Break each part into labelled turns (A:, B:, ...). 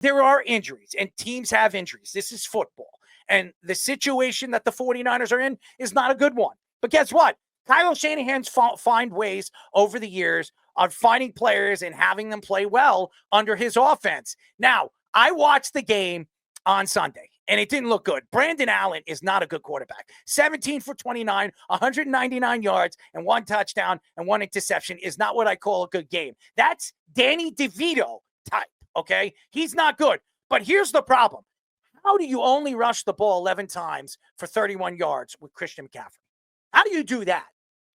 A: there are injuries, and teams have injuries. This is football. And the situation that the 49ers are in is not a good one. But guess what? Kyle Shanahan's find ways over the years on finding players and having them play well under his offense. Now, I watched the game on Sunday, and it didn't look good. Brandon Allen is not a good quarterback. 17 for 29, 199 yards, and 1 touchdown and 1 interception is not what I call a good game. That's Danny DeVito type, okay? He's not good. But here's the problem. How do you only rush the ball 11 times for 31 yards with Christian McCaffrey? How do you do that?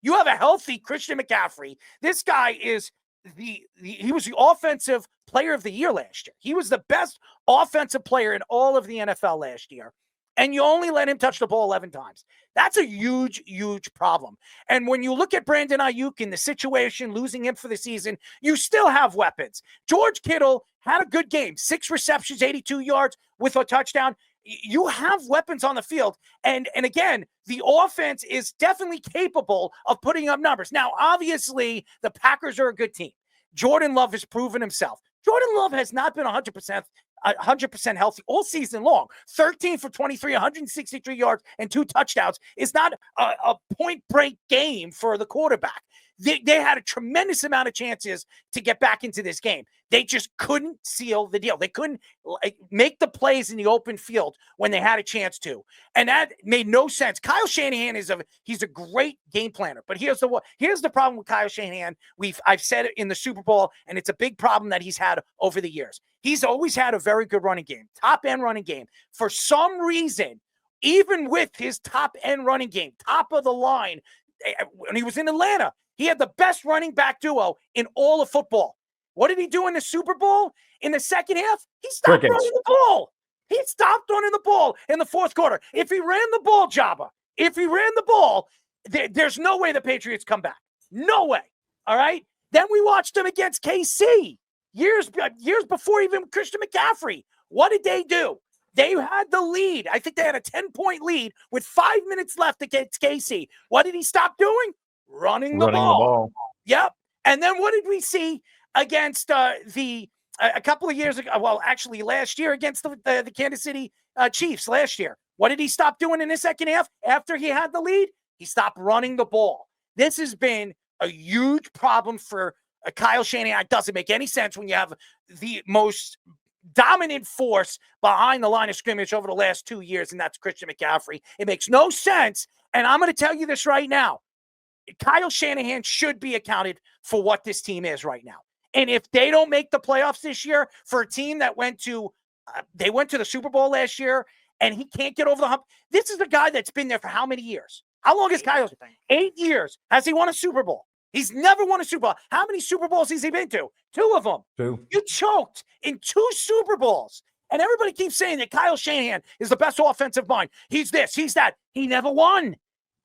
A: You have a healthy Christian McCaffrey. This guy is he was the offensive player of the year last year. He was the best offensive player in all of the NFL last year. And you only let him touch the ball 11 times. That's a huge, huge problem. And when you look at Brandon Ayuk in the situation, losing him for the season, you still have weapons. George Kittle had a good game, 6 receptions, 82 yards with a touchdown. You have weapons on the field. And again, the offense is definitely capable of putting up numbers. Now, obviously, the Packers are a good team. Jordan Love has proven himself. Jordan Love has not been 100% healthy all season long. 13 for 23, 163 yards, and 2 touchdowns is not a point-break game for the quarterback. They had a tremendous amount of chances to get back into this game. They just couldn't seal the deal. They couldn't make the plays in the open field when they had a chance to. And that made no sense. Kyle Shanahan he's a great game planner. But here's the problem with Kyle Shanahan. I've said it in the Super Bowl, and it's a big problem that he's had over the years. He's always had a very good running game, top-end running game. For some reason, even with his top-end running game, top of the line, when he was in Atlanta, he had the best running back duo in all of football. What did he do in the Super Bowl? In the second half, he stopped running the ball. He stopped running the ball in the fourth quarter. If he ran the ball, Jabba, there's no way the Patriots come back. No way. All right? Then we watched him against KC years before even Christian McCaffrey. What did they do? They had the lead. I think they had a 10-point lead with 5 minutes left against KC. What did he stop doing? Running the ball. Yep. And then what did we see against a couple of years ago? Well, actually last year against the Kansas City Chiefs last year. What did he stop doing in the second half after he had the lead? He stopped running the ball. This has been a huge problem for Kyle Shanahan. It doesn't make any sense when you have the most dominant force behind the line of scrimmage over the last 2 years, and that's Christian McCaffrey. It makes no sense. And I'm going to tell you this right now. Kyle Shanahan should be accounted for what this team is right now. And if they don't make the playoffs this year, for a team that went to the Super Bowl last year and he can't get over the hump, this is the guy that's been there for how many years? How long has Kyle? 8 years. Has he won a Super Bowl? He's never won a Super Bowl. How many Super Bowls has he been to? 2 of them.
B: 2.
A: You choked in 2 Super Bowls. And everybody keeps saying that Kyle Shanahan is the best offensive mind. He's this, he's that. He never won.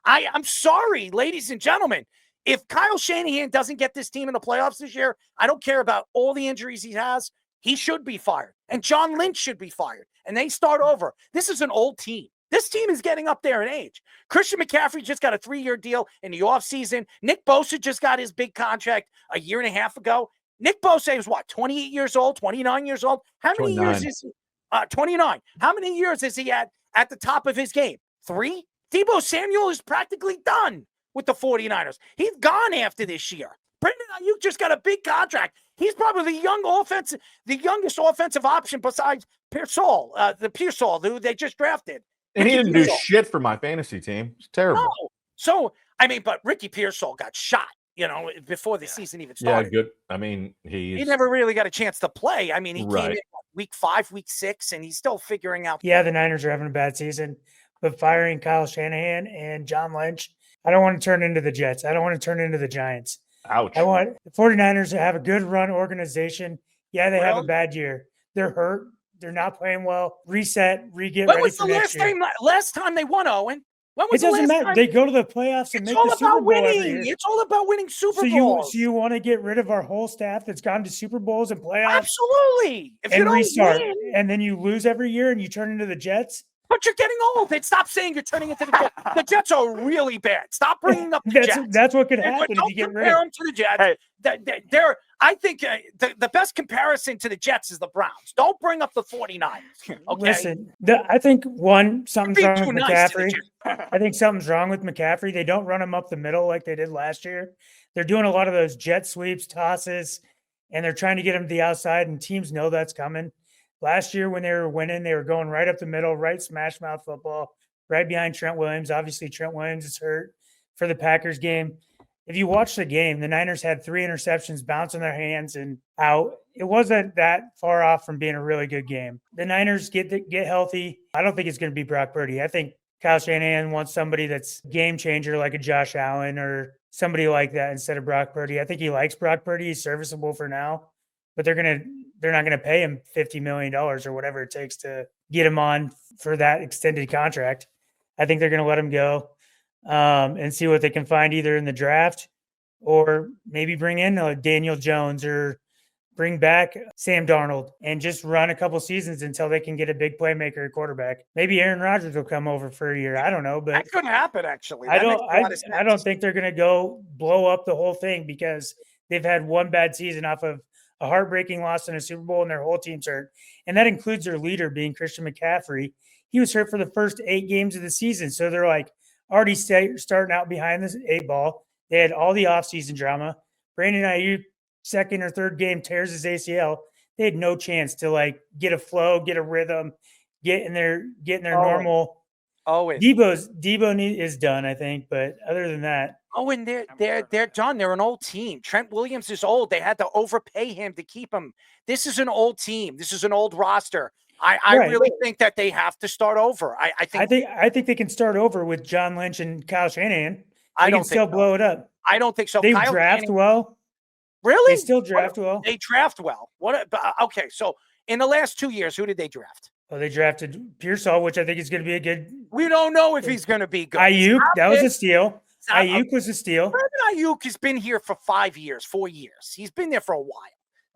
A: I'm sorry, ladies and gentlemen. If Kyle Shanahan doesn't get this team in the playoffs this year, I don't care about all the injuries he has. He should be fired. And John Lynch should be fired. And they start over. This is an old team. This team is getting up there in age. Christian McCaffrey just got a 3-year deal in the offseason. Nick Bosa just got his big contract a year and a half ago. Nick Bosa is 28 years old, 29 years old? How many
B: 29.
A: years is he? 29. How many years is he at the top of his game? 3? Deebo Samuel is practically done with the 49ers. He's gone after this year. Brandon Ayuk just got a big contract. He's probably the youngest offensive option besides Pearsall, who they just drafted.
B: And he didn't do shit for my fantasy team. It's terrible.
A: No. So, but Ricky Pearsall got shot, before the season even started.
B: Yeah, good. I mean, he
A: never really got a chance to play. He came in week 5, week 6, and he's still figuring out.
C: Yeah, the Niners are having a bad season. But firing Kyle Shanahan and John Lynch, I don't want to turn into the Jets. I don't want to turn into the Giants.
B: Ouch.
C: I want the 49ers to have a good run organization. Yeah, they have a bad year. They're hurt. They're not playing well. Reset, get ready for next year.
A: Last time they won, Owen?
C: It doesn't matter. They go to the playoffs and make the Super Bowl every year.
A: It's all about winning Super Bowls.
C: So you want to get rid of our whole staff that's gone to Super Bowls and playoffs?
A: Absolutely.
C: If you don't restart, and then you lose every year and you turn into the Jets?
A: But you're getting old. Stop saying you're turning into the Jets. The Jets are really bad. Stop bringing up the Jets.
C: That's what could happen if you get rid of them.
A: To the Jets. They're I think the best comparison to the Jets is the Browns. Don't bring up the 49ers. Okay.
C: Listen, I think something's wrong with McCaffrey. I think something's wrong with McCaffrey. They don't run him up the middle like they did last year. They're doing a lot of those jet sweeps, tosses, and they're trying to get him to the outside, and teams know that's coming. Last year when they were winning, they were going right up the middle, right smash mouth football, right behind Trent Williams. Obviously, Trent Williams is hurt for the Packers game. If you watch the game, the Niners had 3 interceptions bounce in their hands and out. It wasn't that far off from being a really good game. The Niners get healthy. I don't think it's going to be Brock Purdy. I think Kyle Shanahan wants somebody that's game changer like a Josh Allen or somebody like that instead of Brock Purdy. I think he likes Brock Purdy. He's serviceable for now, but they're not going to pay him $50 million or whatever it takes to get him on for that extended contract. I think they're going to let him go. And see what they can find either in the draft or maybe bring in Daniel Jones or bring back Sam Darnold and just run a couple seasons until they can get a big playmaker at quarterback. Maybe Aaron Rodgers will come over for a year. I don't know, but
A: that could happen actually.
C: I don't think they're going to go blow up the whole thing because they've had one bad season off of a heartbreaking loss in a Super Bowl and their whole team's hurt. And that includes their leader being Christian McCaffrey. He was hurt for the first 8 games of the season. So they're like, already starting out behind this 8 ball. They had all the offseason drama. Brandon Ayuk, second or third game, tears his ACL. They had no chance to get a flow, get a rhythm, get in their normal. Debo is done, I think. But other than that,
A: and they're done. They're an old team. Trent Williams is old. They had to overpay him to keep him. This is an old team. This is an old roster. I really think that they have to start over. I think
C: they can start over with John Lynch and Kyle Shanahan.
A: They can still
C: blow it up.
A: I don't think so.
C: They draft well.
A: Really?
C: They still draft well.
A: They draft well. Okay, so in the last 2 years, who did they draft?
C: Well, they drafted Pearsall, which I think is going to be a good.
A: We don't know if he's going to be good.
C: Ayuk, that was a steal. Ayuk was a steal.
A: Brandon Ayuk has been here for 4 years. He's been there for a while.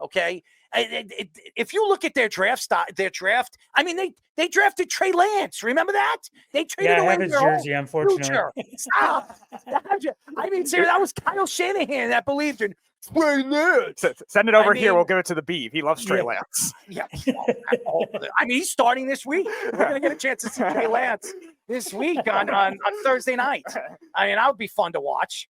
A: Okay. If you look at their draft, I mean, they drafted Trey Lance. Remember that? They traded away
C: his jersey, unfortunately.
A: Stop. I mean, seriously, that was Kyle Shanahan that believed in Trey Lance.
D: Send it over here. We'll give it to the Beeve. He loves Trey Lance.
A: Yeah. I mean, he's starting this week. We're going to get a chance to see Trey Lance this week on Thursday night. I mean, that would be fun to watch.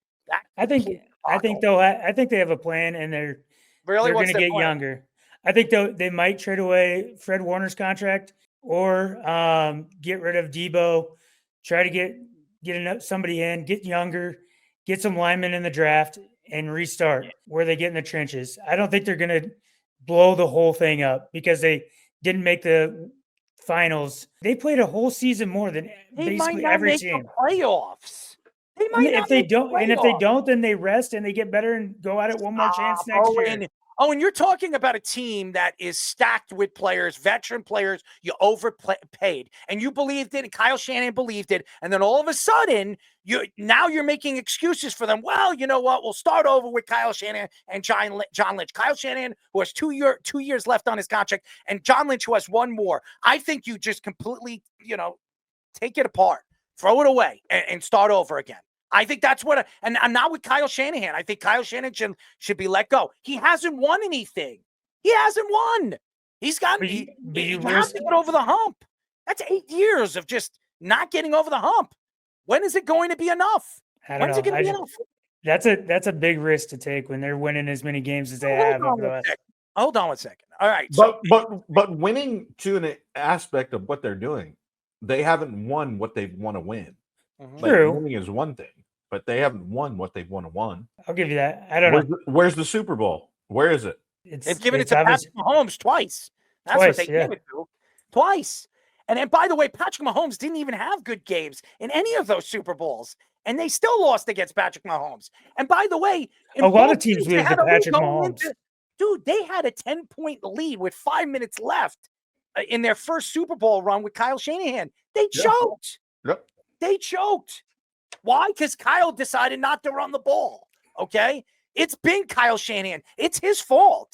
C: I think they have a plan, and they're going to get younger. I think they might trade away Fred Warner's contract or get rid of Debo, try to get somebody in, get younger, get some linemen in the draft, and restart where they get in the trenches. I don't think they're going to blow the whole thing up because they didn't make the finals. They played a whole season more than basically every team.
A: Playoffs.
C: If they don't, then they rest and they get better and go at it one more chance next year.
A: And you're talking about a team that is stacked with players, veteran players you overpaid, and you believed it, and Kyle Shanahan believed it, and then all of a sudden, you're making excuses for them. Well, you know what? We'll start over with Kyle Shanahan and John Lynch. Kyle Shanahan, who has 2 years left on his contract, and John Lynch, who has 1 more. I think you just completely, take it apart, throw it away, and start over again. I think that's what, and I'm not with Kyle Shanahan. I think Kyle Shanahan should be let go. He hasn't won anything. He hasn't won. He's got, he has to get over the hump. That's 8 years of just not getting over the hump. When is it going to be enough? When's it going to be enough?
C: That's a big risk to take when they're winning as many games as they have.
A: Hold on one second. All right.
B: But winning to an aspect of what they're doing, they haven't won what they want to win.
C: True.
B: Winning is one thing, but they haven't won what they want to win.
C: I'll give you that. I don't know.
B: Where's the Super Bowl? Where is it?
A: They've given it to Patrick Mahomes twice. That's what they gave it to. Twice. And then, by the way, Patrick Mahomes didn't even have good games in any of those Super Bowls, and they still lost against Patrick Mahomes. And by the way,
C: a lot of teams lose to Patrick Mahomes.
A: Dude, they had a 10-point lead with 5 minutes left in their first Super Bowl run with Kyle Shanahan. They choked.
B: Yep.
A: They choked. Why? Because Kyle decided not to run the ball. Okay? It's been Kyle Shanahan. It's his fault.